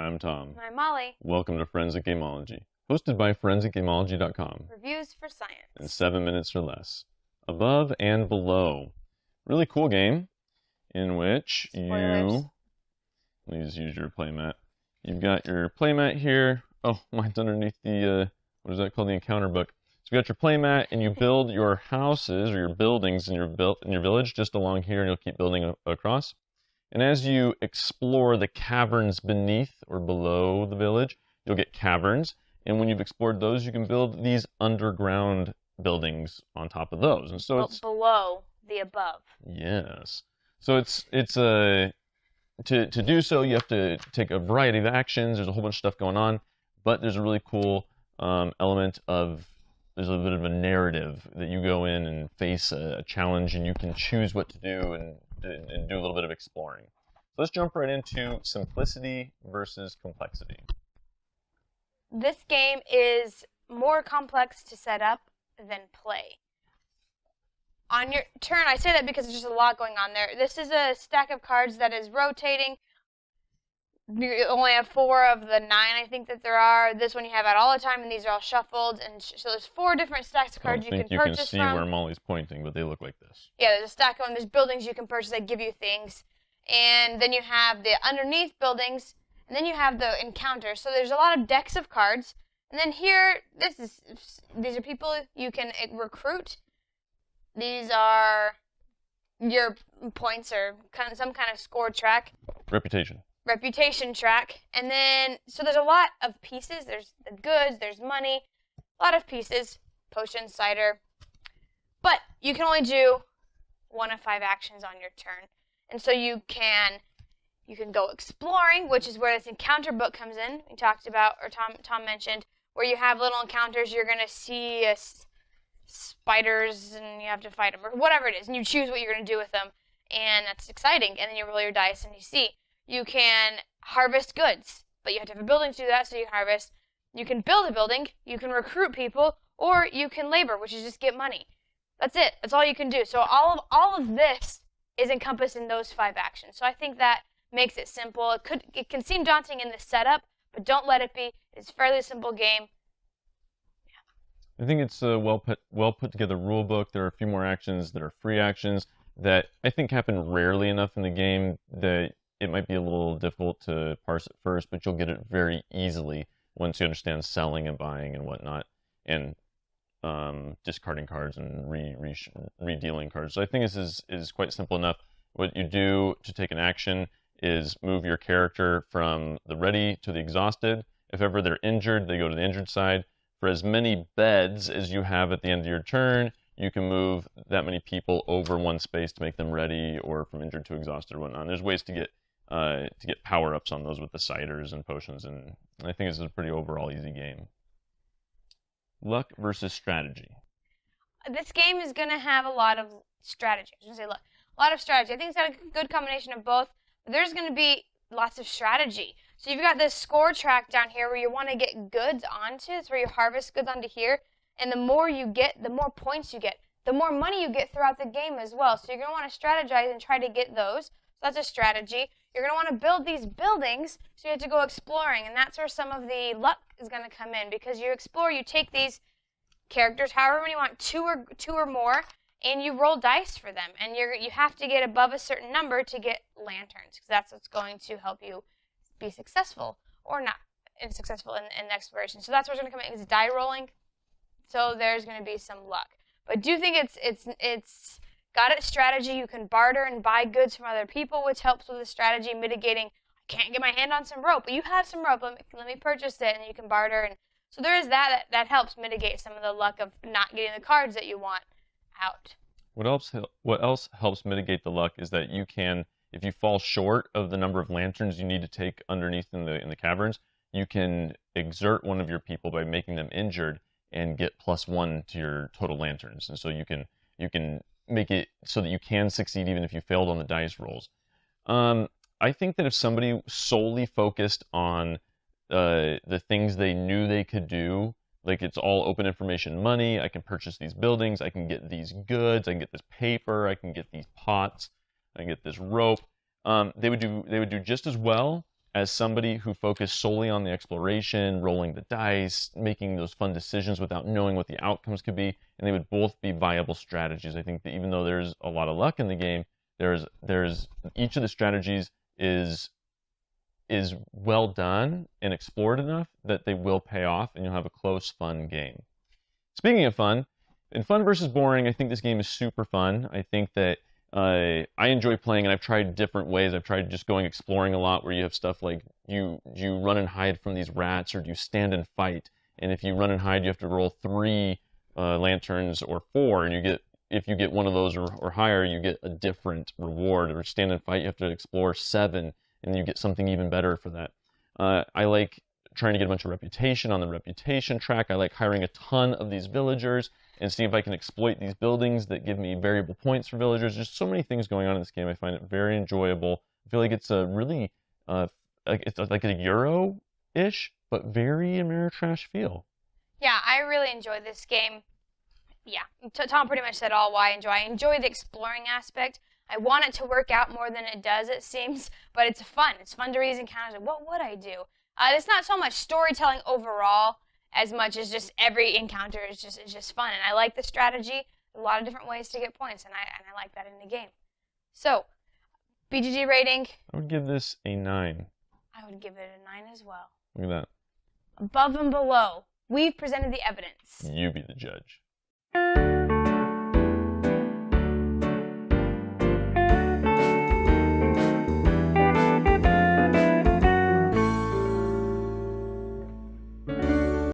I'm Tom. And I'm Molly. Welcome to Forensic Gameology, hosted by ForensicGameology.com. Reviews for science. In 7 minutes or less. Above and Below. Really cool game in which Spoilers. please use your playmat. You've got your playmat here. Oh, mine's underneath the, what is that called? The encounter book. So you got your playmat, and you build your houses or your buildings in your village just along here, and you'll keep building across. And as you explore the caverns beneath or below the village, you'll get caverns. And when you've explored those, you can build these underground buildings on top of those. And so it's below the above. Yes. So to do so, you have to take a variety of actions. There's a whole bunch of stuff going on, but there's a really cool element of there's a bit of a narrative that you go in and face a challenge, and you can choose what to do and do a little bit of exploring. So let's jump right into simplicity versus complexity. This game is more complex to set up than play. On your turn, I say that because there's just a lot going on there. This is a stack of cards that is rotating. You only have 4 of the 9, I think, that there are. This one you have out all the time, and these are all shuffled. And so there's 4 different stacks of cards you can purchase from. I don't think you can see where Molly's pointing, but they look like this. Yeah, there's a stack of them. There's buildings you can purchase that give you things. And then you have the underneath buildings, and then you have the encounters. So there's a lot of decks of cards. And then here, these are people you can recruit. These are your points or some kind of score track. Reputation track. And then, so there's a lot of pieces. There's the goods, there's money, a lot of pieces, potion, cider. But you can only do 1 of 5 actions on your turn. And so you can go exploring, which is where this encounter book comes in. We talked about, or Tom mentioned, where you have little encounters. You're going to see spiders and you have to fight them, or whatever it is. And you choose what you're going to do with them. And that's exciting. And then you roll your dice and you see. You can harvest goods, but you have to have a building to do that, so you harvest. You can build a building, you can recruit people, or you can labor, which is just get money. That's it. That's all you can do. So all of this is encompassed in those 5 actions. So I think that makes it simple. It can seem daunting in the setup, but don't let it be. It's a fairly simple game. I think it's a well put together rule book. There are a few more actions that are free actions that I think happen rarely enough in the game that it might be a little difficult to parse at first, but you'll get it very easily once you understand selling and buying and whatnot, and discarding cards and redealing cards. So I think this is quite simple enough. What you do to take an action is move your character from the ready to the exhausted. If ever they're injured, they go to the injured side. For as many beds as you have at the end of your turn, you can move that many people over one space to make them ready, or from injured to exhausted or whatnot. And there's ways to get power-ups on those with the ciders and potions, and I think this is a pretty overall easy game. Luck versus strategy. This game is going to have a lot of strategy. I was going to say luck. A lot of strategy. I think it's got a good combination of both, but there's going to be lots of strategy. So you've got this score track down here where you want to get goods onto. It's where you harvest goods onto here, and the more you get, the more points you get, the more money you get throughout the game as well. So you're going to want to strategize and try to get those. So that's a strategy. You're going to want to build these buildings, so you have to go exploring, and that's where some of the luck is going to come in, because you explore, you take these characters, however many you want, two or more, and you roll dice for them, and you have to get above a certain number to get lanterns, because that's what's going to help you be successful or not successful in exploration. So that's what's going to come in, is die rolling. So there's going to be some luck, but I do think it's got its strategy. You can barter and buy goods from other people, which helps with the strategy, mitigating, I can't get my hand on some rope, but you have some rope, let me purchase it, and you can barter. And so there is that helps mitigate some of the luck of not getting the cards that you want out. What else helps mitigate the luck is that you can, if you fall short of the number of lanterns you need to take underneath in the caverns, you can exert one of your people by making them injured and get +1 to your total lanterns. And so you can make it so that you can succeed even if you failed on the dice rolls. I think that if somebody solely focused on the things they knew they could do, like it's all open information money, I can purchase these buildings, I can get these goods, I can get this paper, I can get these pots, I can get this rope, they would do just as well as somebody who focused solely on the exploration, rolling the dice, making those fun decisions without knowing what the outcomes could be, and they would both be viable strategies. I think that even though there's a lot of luck in the game, there's each of the strategies is well done and explored enough that they will pay off, and you'll have a close, fun game. Speaking of fun, in fun versus boring, I think this game is super fun. I think that I enjoy playing, and I've tried different ways. I've tried just going exploring a lot, where you have stuff like you run and hide from these rats, or do you stand and fight? And if you run and hide, you have to roll 3 lanterns or 4, and if you get one of those or higher, you get a different reward. Or stand and fight, you have to explore 7, and you get something even better for that. I like trying to get a bunch of reputation on the reputation track. I like hiring a ton of these villagers and seeing if I can exploit these buildings that give me variable points for villagers. There's so many things going on in this game. I find it very enjoyable. I feel like it's a really, it's like a Euro-ish, but very Ameritrash feel. Yeah, I really enjoy this game. Yeah, Tom pretty much said all why I enjoy. I enjoy the exploring aspect. I want it to work out more than it does, it seems, but it's fun. It's fun to read these encounters. What would I do? It's not so much storytelling overall as much as just every encounter is just fun, and I like the strategy. A lot of different ways to get points, and I like that in the game. So, BGG rating. I would give this a 9. I would give it a 9 as well. Look at that. Above and below, we've presented the evidence. You be the judge.